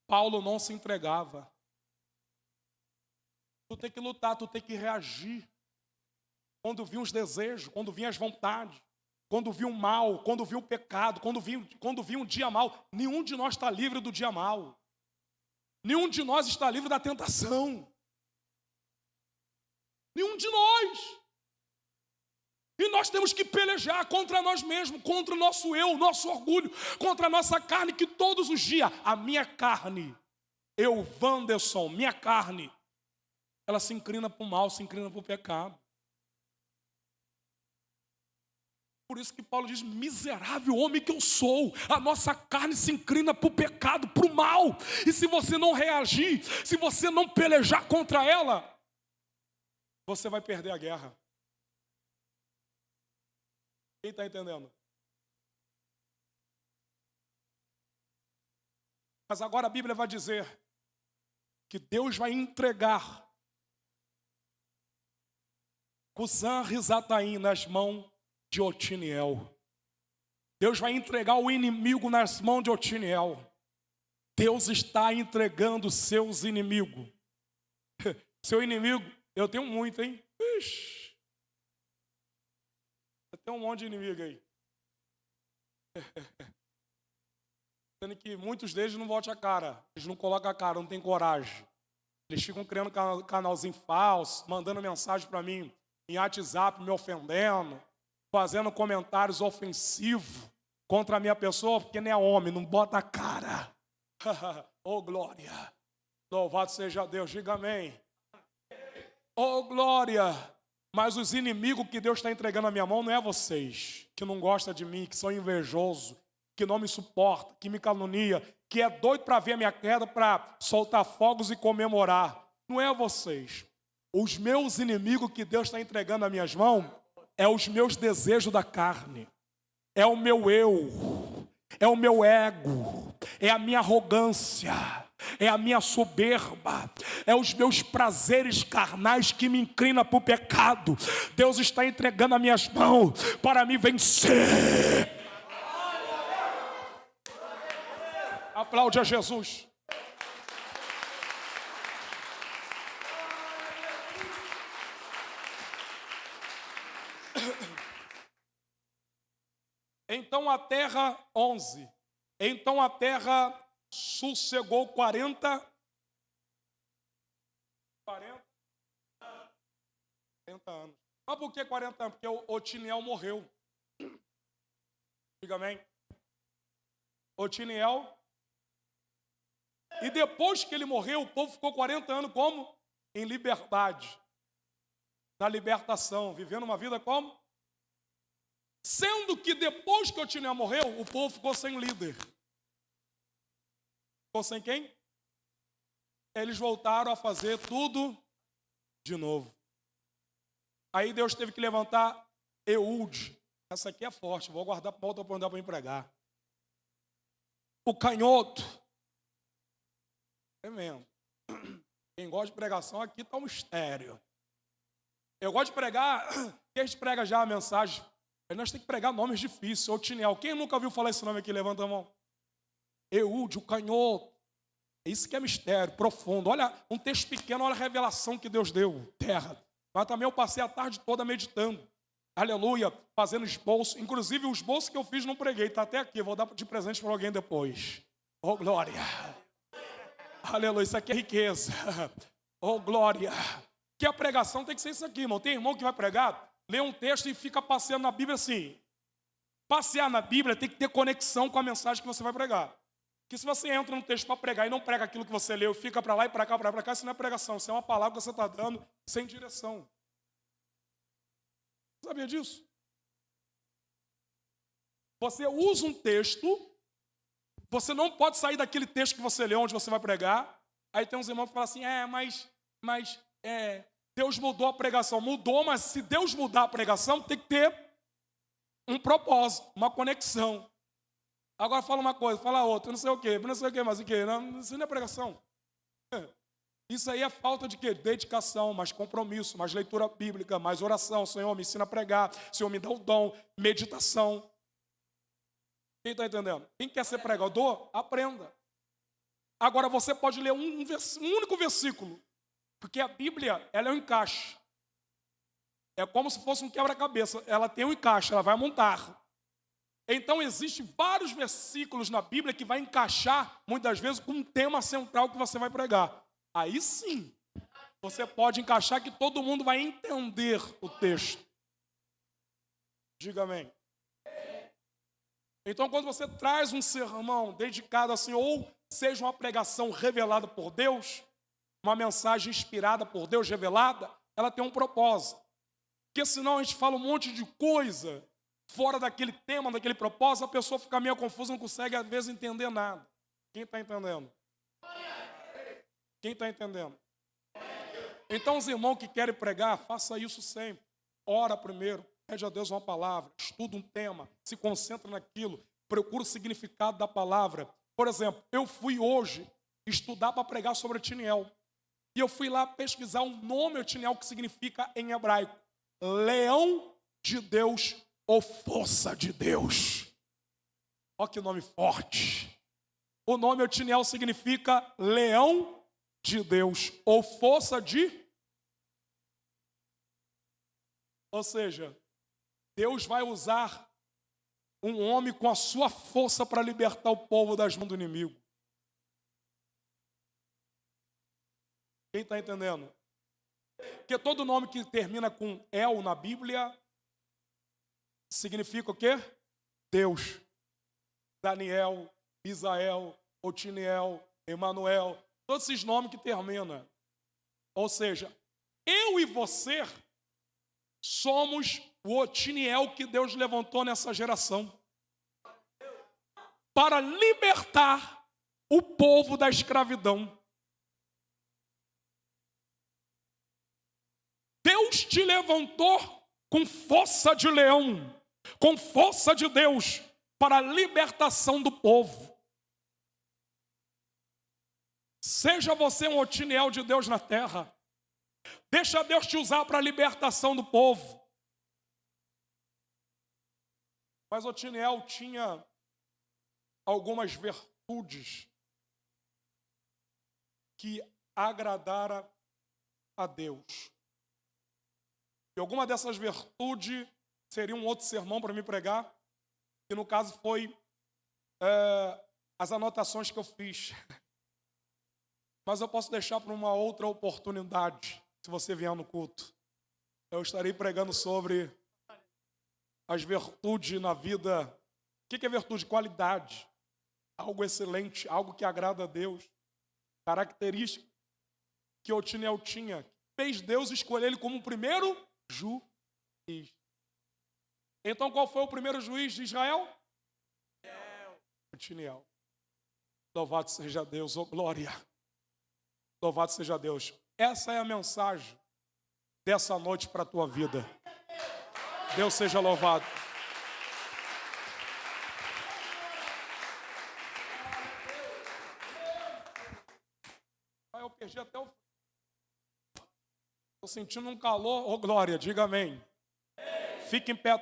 Paulo não se entregava. Tu tem que lutar, tu tem que reagir. Quando vinha os desejos, quando vinha as vontades, quando vinha o mal, quando vinha o pecado, quando vinha um dia mal. Nenhum de nós está livre do dia mal. Nenhum de nós está livre da tentação. Nenhum de nós. E nós temos que pelejar contra nós mesmos, contra o nosso eu, o nosso orgulho, contra a nossa carne, que todos os dias, a minha carne, Wanderson, minha carne, ela se inclina para o mal, se inclina para o pecado. Por isso que Paulo diz: miserável homem que eu sou. A nossa carne se inclina para o pecado, para o mal. E se você não reagir, se você não pelejar contra ela, você vai perder a guerra. Quem está entendendo? Mas agora a Bíblia vai dizer que Deus vai entregar Cusã-Risataim nas mãos de Otiniel. Deus vai entregar o inimigo nas mãos de Otiniel. Deus está entregando seus inimigos. Seu inimigo, eu tenho muito, hein? Ixi. Eu tenho um monte de inimigo aí. Sendo que muitos deles não botam a cara. Eles não colocam a cara, não têm coragem. Eles ficam criando canalzinho falso, mandando mensagem para mim em WhatsApp, me ofendendo, fazendo comentários ofensivos contra a minha pessoa, porque não é homem, não bota a cara. Oh, glória. Louvado seja Deus, diga amém. Oh, glória. Mas os inimigos que Deus está entregando na minha mão não é vocês, que não gostam de mim, que são invejosos, que não me suporta, que me calunia, que é doido para ver a minha queda, para soltar fogos e comemorar. Não é vocês. Os meus inimigos que Deus está entregando nas minhas mãos é os meus desejos da carne, é o meu eu, é o meu ego, é a minha arrogância, é a minha soberba, é os meus prazeres carnais que me inclinam para o pecado. Deus está entregando nas minhas mãos para me vencer. Aplaude a Jesus. Então a terra, 11. Então a terra sossegou 40 anos. Mas por que 40 anos? Porque o Otiniel morreu. Diga amém. Otiniel. E depois que ele morreu, o povo ficou 40 anos como? Em liberdade. Na libertação, vivendo uma vida como? Sendo que depois que Otiniel morreu, o povo ficou sem líder. Ficou sem quem? Eles voltaram a fazer tudo de novo. Aí Deus teve que levantar Eude. Essa aqui é forte, vou guardar para outra oportunidade para empregar. O canhoto. É mesmo. Quem gosta de pregação, aqui está um mistério. Eu gosto de pregar, quem a gente prega já a mensagem, mas nós temos que pregar nomes difíceis. Otiniel, quem nunca ouviu falar esse nome aqui? Levanta a mão. Eude, o canhoto. Isso que é mistério, profundo. Olha, um texto pequeno, olha a revelação que Deus deu. Terra. Mas também eu passei a tarde toda meditando. Aleluia, fazendo esboço. Inclusive, os esboços que eu fiz não preguei, está até aqui. Vou dar de presente para alguém depois. Oh, glória. Aleluia, isso aqui é riqueza. Oh, glória. Que a pregação tem que ser isso aqui, irmão. Tem irmão que vai pregar, lê um texto e fica passeando na Bíblia assim. Passear na Bíblia tem que ter conexão com a mensagem que você vai pregar. Porque se você entra no texto para pregar e não prega aquilo que você leu, fica para lá e para cá, isso não é pregação. Isso é uma palavra que você está dando sem direção. Sabia disso? Você usa um texto, você não pode sair daquele texto que você leu onde você vai pregar. Aí tem uns irmãos que falam assim, mas Deus mudou a pregação. Mudou, mas se Deus mudar a pregação, tem que ter um propósito, uma conexão. Agora fala uma coisa, fala outra, não sei o quê, mas o quê? Não, isso não é pregação. Isso aí é falta de quê? Dedicação, mais compromisso, mais leitura bíblica, mais oração. Senhor, me ensina a pregar. Senhor, me dá o dom. Meditação. Quem está entendendo? Quem quer ser pregador, aprenda. Agora você pode ler um único versículo, porque a Bíblia, ela é um encaixe. É como se fosse um quebra-cabeça. Ela tem um encaixe, ela vai montar. Então existem vários versículos na Bíblia que vai encaixar, muitas vezes, com um tema central que você vai pregar. Aí sim, você pode encaixar que todo mundo vai entender o texto. Diga amém. Então, quando você traz um sermão dedicado assim, ou seja uma pregação revelada por Deus, uma mensagem inspirada por Deus, revelada, ela tem um propósito. Porque senão a gente fala um monte de coisa fora daquele tema, daquele propósito, a pessoa fica meio confusa, não consegue às vezes entender nada. Quem está entendendo? Quem está entendendo? Então, os irmãos que querem pregar, faça isso sempre. Ora primeiro, pede a Deus uma palavra, estuda um tema, se concentra naquilo, procura o significado da palavra. Por exemplo, eu fui hoje estudar para pregar sobre Otiniel. E eu fui lá pesquisar o nome Otiniel, que significa em hebraico leão de Deus ou força de Deus. Olha que nome forte. O nome Otiniel significa leão de Deus ou força de... Ou seja, Deus vai usar um homem com a sua força para libertar o povo das mãos do inimigo. Quem está entendendo? Porque todo nome que termina com El na Bíblia significa o quê? Deus. Daniel, Isael, Otiniel, Emanuel, todos esses nomes que terminam. Ou seja, eu e você somos o Otiniel que Deus levantou nessa geração para libertar o povo da escravidão. Deus te levantou com força de leão, com força de Deus, para a libertação do povo. Seja você um Otiniel de Deus na terra. Deixa Deus te usar para a libertação do povo. Mas Otiniel tinha algumas virtudes que agradaram a Deus. E alguma dessas virtudes seria um outro sermão para me pregar, que no caso foi as anotações que eu fiz. Mas eu posso deixar para uma outra oportunidade, se você vier no culto. Eu estarei pregando sobre as virtudes na vida. O que é virtude? Qualidade. Algo excelente, algo que agrada a Deus. Característica que Otiniel tinha, que fez Deus escolher ele como o primeiro juiz. Então qual foi o primeiro juiz de Israel? Otiniel. Louvado seja Deus, oh glória. Louvado seja Deus. Essa é a mensagem dessa noite para a tua vida. Deus seja louvado. Eu perdi até o... Estou sentindo um calor. Oh glória, diga amém. Fique em pé.